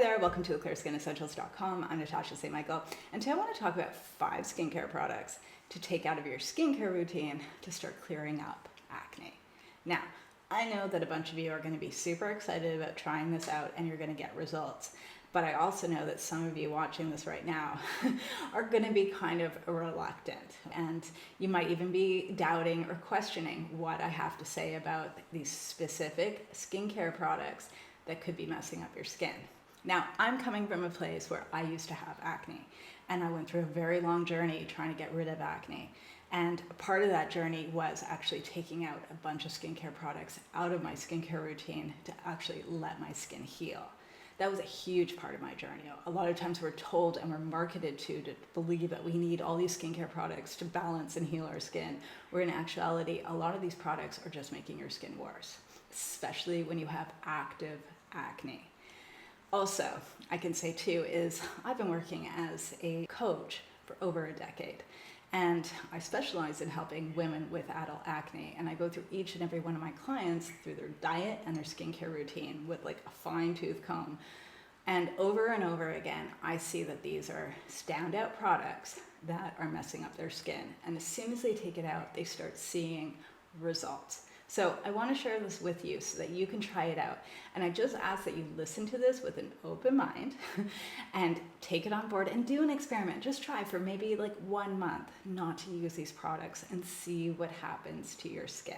there, welcome to theclearskinessentials.com. I'm Natasha St. Michael, and today I want to talk about 5 skincare products to take out of your skincare routine to start clearing up acne. Now, I know that a bunch of you are going to be super excited about trying this out and you're going to get results, but I also know that some of you watching this right now are going to be kind of reluctant, and you might even be doubting or questioning what I have to say about these specific skincare products that could be messing up your skin. Now, I'm coming from a place where I used to have acne, and I went through a very long journey trying to get rid of acne. And part of that journey was actually taking out a bunch of skincare products out of my skincare routine to actually let my skin heal. That was a huge part of my journey. A lot of times we're told and we're marketed to believe that we need all these skincare products to balance and heal our skin, where in actuality, a lot of these products are just making your skin worse, especially when you have active acne. Also, I can say too is I've been working as a coach for over a decade, and I specialize in helping women with adult acne, and I go through each and every one of my clients through their diet and their skincare routine with like a fine-tooth comb. And over again, I see that these are standout products that are messing up their skin. And as soon as they take it out, they start seeing results. So I want to share this with you so that you can try it out. And I just ask that you listen to this with an open mind and take it on board and do an experiment. Just try for maybe like 1 month not to use these products and see what happens to your skin.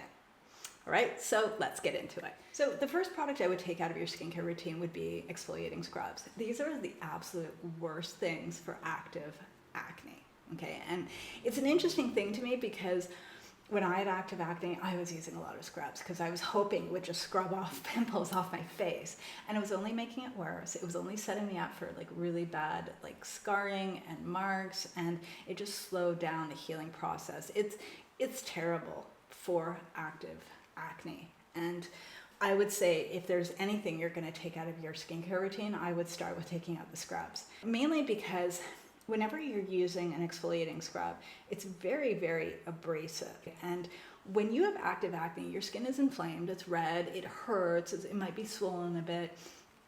All right, so let's get into it. So the first product I would take out of your skincare routine would be exfoliating scrubs. These are the absolute worst things for active acne, okay? And it's an interesting thing to me because when I had active acne, I was using a lot of scrubs because I was hoping it would just scrub off pimples off my face. And it was only making it worse. It was only setting me up for like really bad like scarring and marks, and it just slowed down the healing process. It's terrible for active acne. And I would say if there's anything you're going to take out of your skincare routine, I would start with taking out the scrubs. Mainly because whenever you're using an exfoliating scrub, it's very, very abrasive. And when you have active acne, your skin is inflamed, it's red, it hurts, it might be swollen a bit.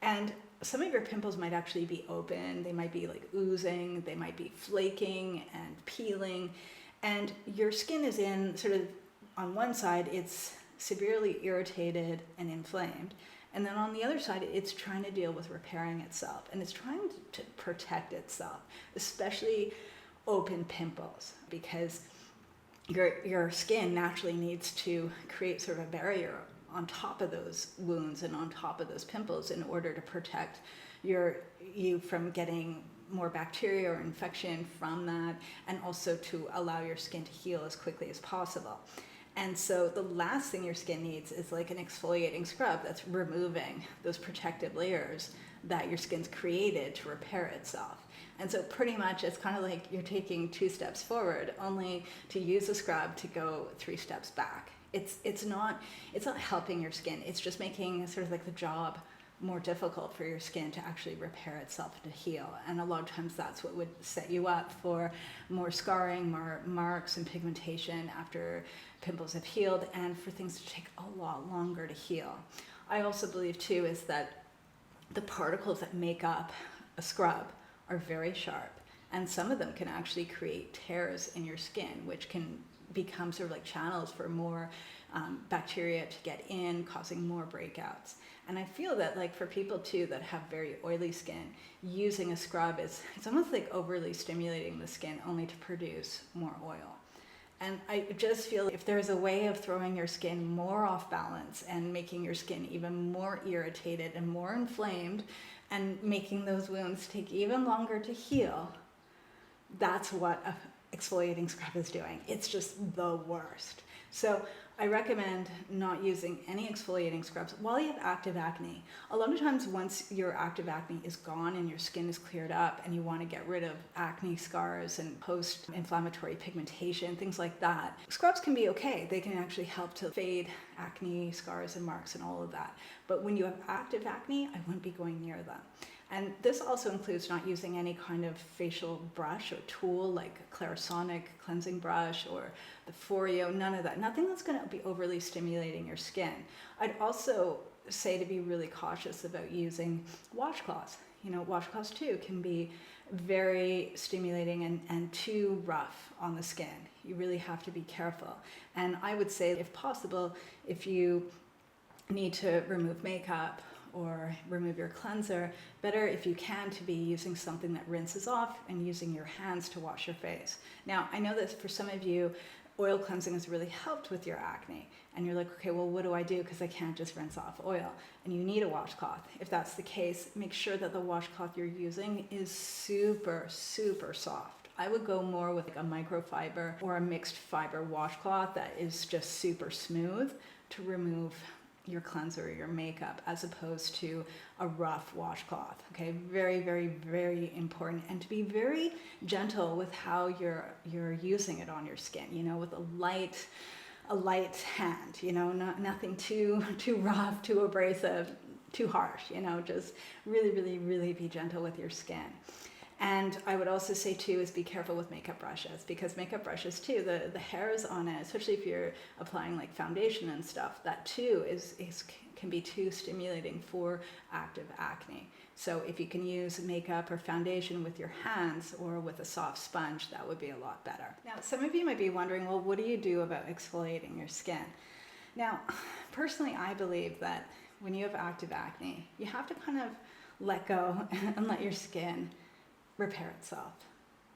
And some of your pimples might actually be open, they might be like oozing, they might be flaking and peeling. And your skin is in sort of, on one side, it's severely irritated and inflamed. And then on the other side, it's trying to deal with repairing itself, and it's trying to protect itself, especially open pimples, because your skin naturally needs to create sort of a barrier on top of those wounds and on top of those pimples in order to protect you from getting more bacteria or infection from that, and also to allow your skin to heal as quickly as possible. And so the last thing your skin needs is like an exfoliating scrub that's removing those protective layers that your skin's created to repair itself. And so pretty much it's kind of like you're taking 2 steps forward, only to use a scrub to go 3 steps back. It's not helping your skin. It's just making sort of like the job more difficult for your skin to actually repair itself and to heal. And a lot of times that's what would set you up for more scarring, more marks and pigmentation after pimples have healed, and for things to take a lot longer to heal. I also believe too is that the particles that make up a scrub are very sharp, and some of them can actually create tears in your skin, which can become sort of like channels for more bacteria to get in, causing more breakouts. And I feel that like for people too that have very oily skin, using a scrub it's almost like overly stimulating the skin only to produce more oil. And I just feel if there's a way of throwing your skin more off balance and making your skin even more irritated and more inflamed and making those wounds take even longer to heal, that's what an exfoliating scrub is doing. It's just the worst. So I recommend not using any exfoliating scrubs while you have active acne. A lot of times once your active acne is gone and your skin is cleared up and you want to get rid of acne scars and post-inflammatory pigmentation, things like that, scrubs can be okay. They can actually help to fade acne scars and marks and all of that. But when you have active acne, I wouldn't be going near them. And this also includes not using any kind of facial brush or tool like a Clarisonic cleansing brush or the Foreo, none of that. Nothing that's going to be overly stimulating your skin. I'd also say to be really cautious about using washcloths. washcloths too can be very stimulating and too rough on the skin. You really have to be careful. And I would say, if possible, if you need to remove makeup or remove your cleanser, better if you can to be using something that rinses off and using your hands to wash your face. Now, I know that for some of you, oil cleansing has really helped with your acne, and you're like, okay, well, what do I do? Because I can't just rinse off oil, and you need a washcloth. If that's the case, make sure that the washcloth you're using is super, super soft. I would go more with like a microfiber or a mixed fiber washcloth that is just super smooth to remove your cleanser or your makeup, as opposed to a rough washcloth. Okay, very, very, very important. And to be very gentle with how you're using it on your skin, with a light hand, nothing too rough, too abrasive, too harsh, just really, really, really be gentle with your skin. And I would also say too is be careful with makeup brushes, because makeup brushes too, the hairs on it, especially if you're applying like foundation and stuff, that too can be too stimulating for active acne. So if you can use makeup or foundation with your hands or with a soft sponge, that would be a lot better. Now, some of you might be wondering, well, what do you do about exfoliating your skin? Now, personally, I believe that when you have active acne, you have to kind of let go and let your skin repair itself.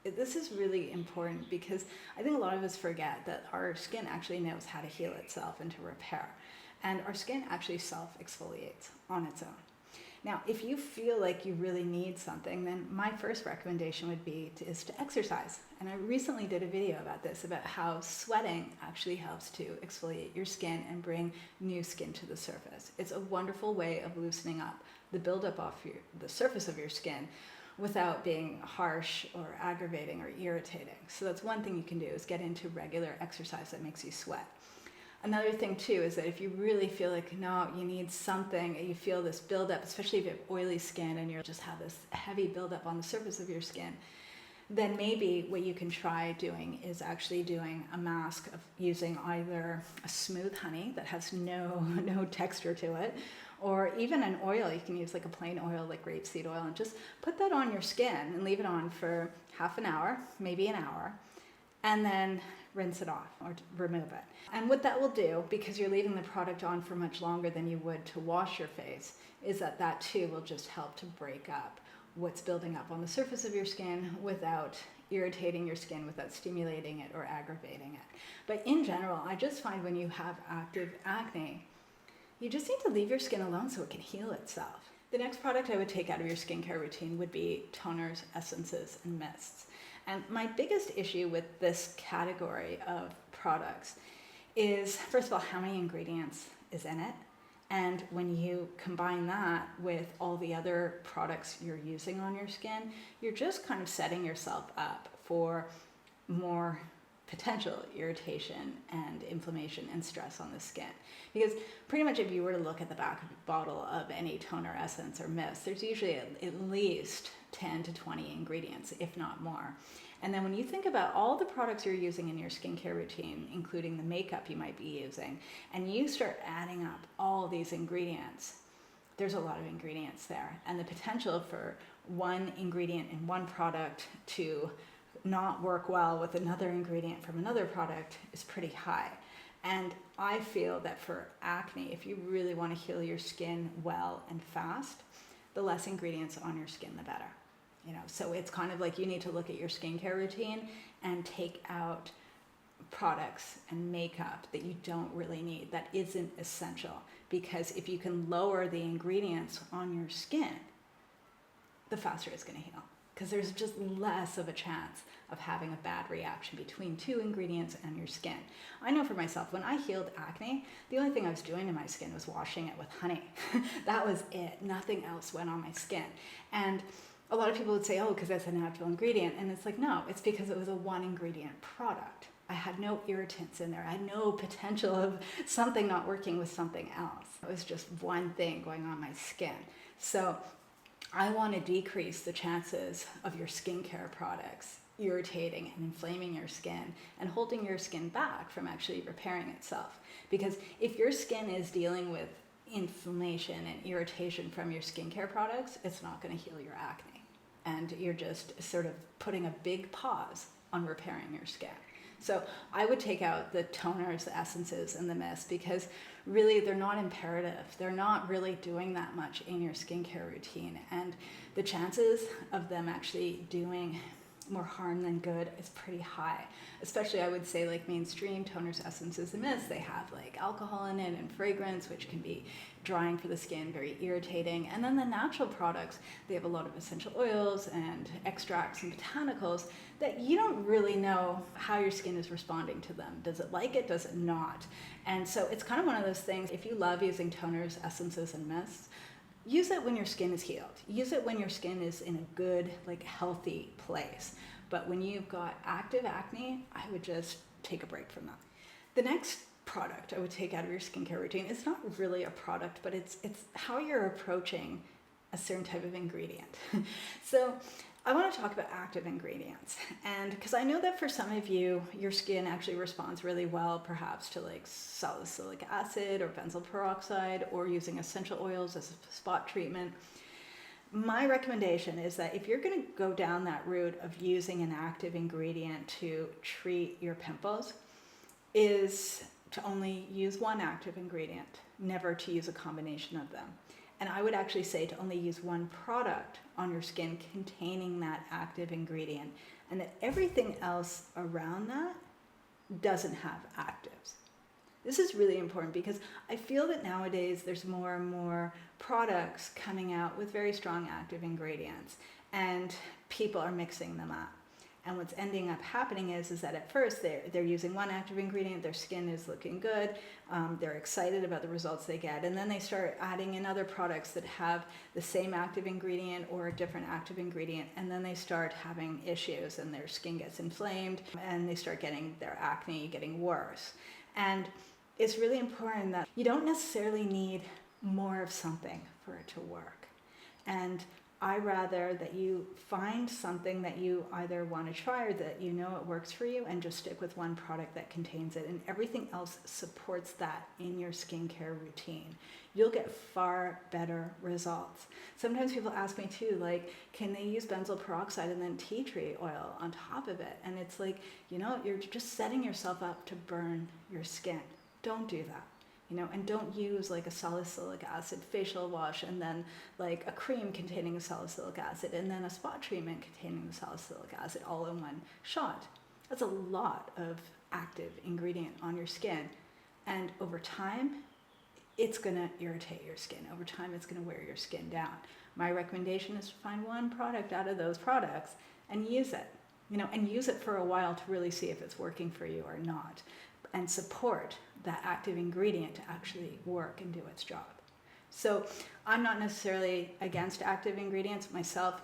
This is really important, because I think a lot of us forget that our skin actually knows how to heal itself and to repair. And our skin actually self-exfoliates on its own. Now, if you feel like you really need something, then my first recommendation would be is to exercise. And I recently did a video about this, about how sweating actually helps to exfoliate your skin and bring new skin to the surface. It's a wonderful way of loosening up the buildup off the surface of your skin without being harsh or aggravating or irritating. So that's one thing you can do, is get into regular exercise that makes you sweat. Another thing too is that if you really feel like, no, you need something, you feel this buildup, especially if you have oily skin and you just have this heavy buildup on the surface of your skin, then maybe what you can try doing is actually doing a mask of using either a smooth honey that has no texture to it, or even an oil. You can use like a plain oil, like rapeseed oil, and just put that on your skin and leave it on for half an hour, maybe an hour, and then rinse it off or remove it. And what that will do, because you're leaving the product on for much longer than you would to wash your face, is that too will just help to break up what's building up on the surface of your skin without irritating your skin, without stimulating it or aggravating it. But in general, I just find when you have active acne, you just need to leave your skin alone so it can heal itself. The next product I would take out of your skincare routine would be toners, essences, and mists. And my biggest issue with this category of products is, first of all, how many ingredients is in it. And when you combine that with all the other products you're using on your skin, you're just kind of setting yourself up for more potential irritation and inflammation and stress on the skin. Because pretty much if you were to look at the back of a bottle of any toner, essence, or mist, there's usually at least 10 to 20 ingredients, if not more. And then when you think about all the products you're using in your skincare routine, including the makeup you might be using, and you start adding up all these ingredients, there's a lot of ingredients there. And the potential for one ingredient in one product to not work well with another ingredient from another product is pretty high. And I feel that for acne, if you really want to heal your skin well and fast, the less ingredients on your skin, the better. So it's kind of like you need to look at your skincare routine and take out products and makeup that you don't really need, that isn't essential. Because if you can lower the ingredients on your skin, the faster it's going to heal. Because there's just less of a chance of having a bad reaction between two ingredients and your skin. I know for myself, when I healed acne, the only thing I was doing to my skin was washing it with honey. That was it. Nothing else went on my skin. And a lot of people would say, oh, because that's a natural ingredient. And it's like, no, it's because it was a one ingredient product. I had no irritants in there. I had no potential of something not working with something else. It was just one thing going on my skin. So I want to decrease the chances of your skincare products irritating and inflaming your skin and holding your skin back from actually repairing itself. Because if your skin is dealing with inflammation and irritation from your skincare products, it's not going to heal your acne. And you're just sort of putting a big pause on repairing your skin. So I would take out the toners, the essences, and the mist, because really they're not imperative. They're not really doing that much in your skincare routine. And the chances of them actually doing more harm than good is pretty high. Especially, I would say, like mainstream toners, essences, and mists, they have like alcohol in it and fragrance, which can be drying for the skin, very irritating. And then the natural products, they have a lot of essential oils and extracts and botanicals that you don't really know how your skin is responding to them. Does it like it? Does it not? And so it's kind of one of those things, if you love using toners, essences, and mists, use it when your skin is healed. Use it when your skin is in a good, like healthy place. But when you've got active acne, I would just take a break from that. The next product I would take out of your skincare routine, it's not really a product, but it's how you're approaching a certain type of ingredient. So I want to talk about active ingredients. And because I know that for some of you, your skin actually responds really well, perhaps to like salicylic acid or benzoyl peroxide, or using essential oils as a spot treatment. My recommendation is that if you're going to go down that route of using an active ingredient to treat your pimples, is to only use one active ingredient, never to use a combination of them. And I would actually say to only use one product on your skin containing that active ingredient, and that everything else around that doesn't have actives. This is really important because I feel that nowadays there's more and more products coming out with very strong active ingredients, and people are mixing them up. And what's ending up happening is that at first they're using one active ingredient, their skin is looking good, they're excited about the results they get, and then they start adding in other products that have the same active ingredient or a different active ingredient, and then they start having issues and their skin gets inflamed and they start getting their acne getting worse. And it's really important that you don't necessarily need more of something for it to work. And I rather that you find something that you either want to try or that you know it works for you, and just stick with one product that contains it, and everything else supports that in your skincare routine. You'll get far better results. Sometimes people ask me too, like, can they use benzoyl peroxide and then tea tree oil on top of it? And it's like, you're just setting yourself up to burn your skin. Don't do that. And don't use like a salicylic acid facial wash and then like a cream containing a salicylic acid and then a spot treatment containing the salicylic acid all in one shot. That's a lot of active ingredient on your skin. And over time, it's going to irritate your skin. Over time, it's going to wear your skin down. My recommendation is to find one product out of those products and use it, and use it for a while to really see if it's working for you or not, and support that active ingredient to actually work and do its job. So I'm not necessarily against active ingredients myself.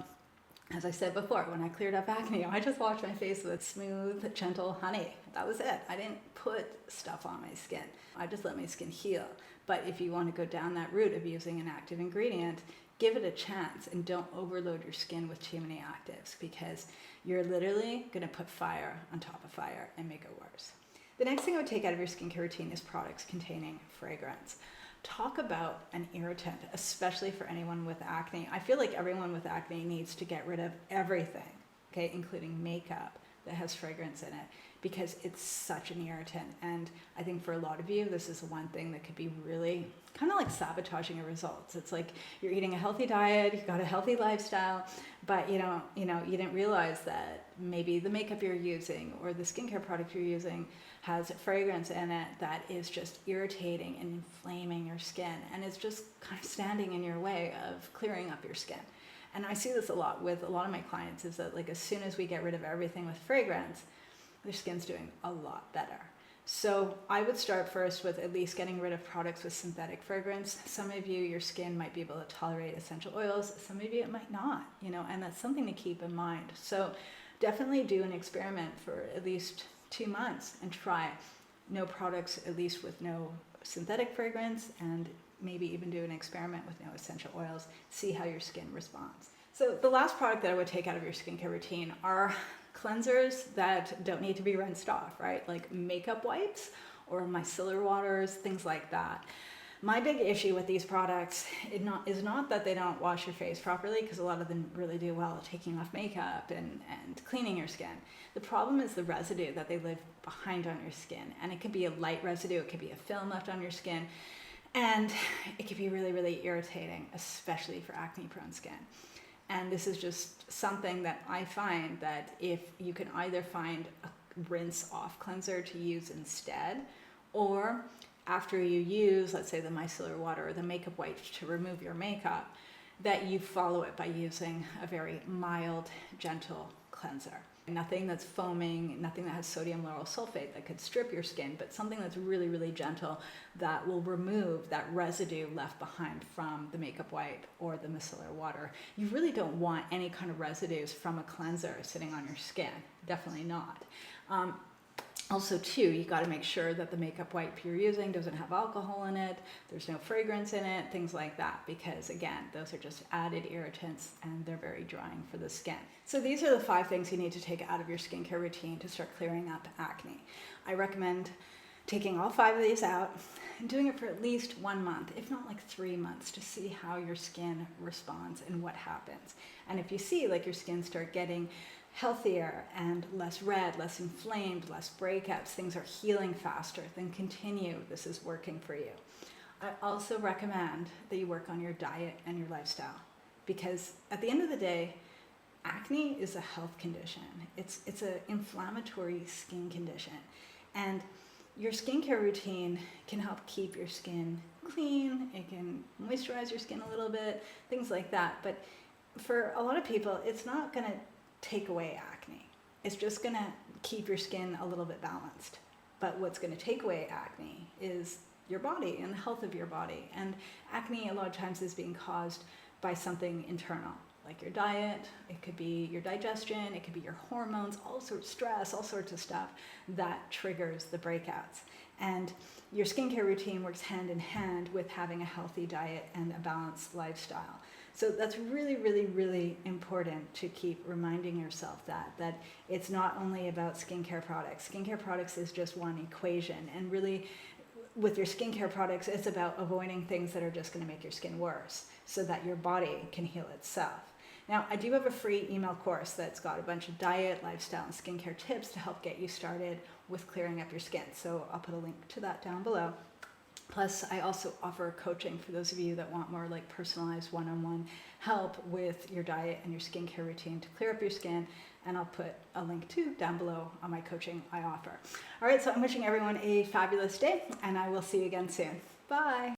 As I said before, when I cleared up acne, I just washed my face with smooth, gentle honey. That was it. I didn't put stuff on my skin. I just let my skin heal. But if you want to go down that route of using an active ingredient, give it a chance and don't overload your skin with too many actives, because you're literally going to put fire on top of fire and make it worse. The next thing I would take out of your skincare routine is products containing fragrance. Talk about an irritant, especially for anyone with acne. I feel like everyone with acne needs to get rid of everything, okay, including makeup that has fragrance in it, because it's such an irritant. And I think for a lot of you, this is one thing that could be really kind of like sabotaging your results. It's like you're eating a healthy diet, you've got a healthy lifestyle, but you didn't realize that maybe the makeup you're using or the skincare product you're using has fragrance in it that is just irritating and inflaming your skin, and it's just kind of standing in your way of clearing up your skin. And I see this a lot with a lot of my clients, is that like as soon as we get rid of everything with fragrance, their skin's doing a lot better. So I would start first with at least getting rid of products with synthetic fragrance. Some of you, your skin might be able to tolerate essential oils. Some of you, it might not, and that's something to keep in mind. So definitely do an experiment for at least 2 months and try no products, at least with no synthetic fragrance, and maybe even do an experiment with no essential oils. See how your skin responds. So the last product that I would take out of your skincare routine are cleansers that don't need to be rinsed off, right? Like makeup wipes or micellar waters, things like that. My big issue with these products is not that they don't wash your face properly, because a lot of them really do well at taking off makeup and cleaning your skin. The problem is the residue that they leave behind on your skin. And it could be a light residue, it could be a film left on your skin, and it could be really, really irritating, especially for acne-prone skin. And this is just something that I find that if you can either find a rinse off cleanser to use instead, or after you use, let's say, the micellar water or the makeup wipe to remove your makeup, that you follow it by using a very mild, gentle cleanser. Nothing that's foaming, nothing that has sodium lauryl sulfate that could strip your skin, but something that's really, really gentle that will remove that residue left behind from the makeup wipe or the micellar water. You really don't want any kind of residues from a cleanser sitting on your skin. Definitely not. Also too, you got to make sure that the makeup wipe you're using doesn't have alcohol in it, there's no fragrance in it, things like that, because again, those are just added irritants and they're very drying for the skin. So these are the 5 things you need to take out of your skincare routine to start clearing up acne. I recommend taking all 5 of these out and doing it for at least 1 month, if not like 3 months, to see how your skin responds and what happens. And if you see like your skin start getting healthier and less red, less inflamed, less breakouts, things are healing faster, then continue. This is working for you. I also recommend that you work on your diet and your lifestyle, because at the end of the day, acne is a health condition. It's an inflammatory skin condition, and your skincare routine can help keep your skin clean. It can moisturize your skin a little bit, things like that. But for a lot of people, it's not going to take away acne. It's just going to keep your skin a little bit balanced. But what's going to take away acne is your body and the health of your body. And acne a lot of times is being caused by something internal, like your diet, it could be your digestion, it could be your hormones, all sorts of stress, all sorts of stuff that triggers the breakouts. And your skincare routine works hand in hand with having a healthy diet and a balanced lifestyle. So that's really, really, really important to keep reminding yourself that it's not only about skincare products. Skincare products is just one equation. And really, with your skincare products, it's about avoiding things that are just going to make your skin worse so that your body can heal itself. Now, I do have a free email course that's got a bunch of diet, lifestyle, and skincare tips to help get you started with clearing up your skin. So I'll put a link to that down below. Plus, I also offer coaching for those of you that want more like personalized one-on-one help with your diet and your skincare routine to clear up your skin. And I'll put a link too down below on my coaching I offer. All right, so I'm wishing everyone a fabulous day, and I will see you again soon. Bye.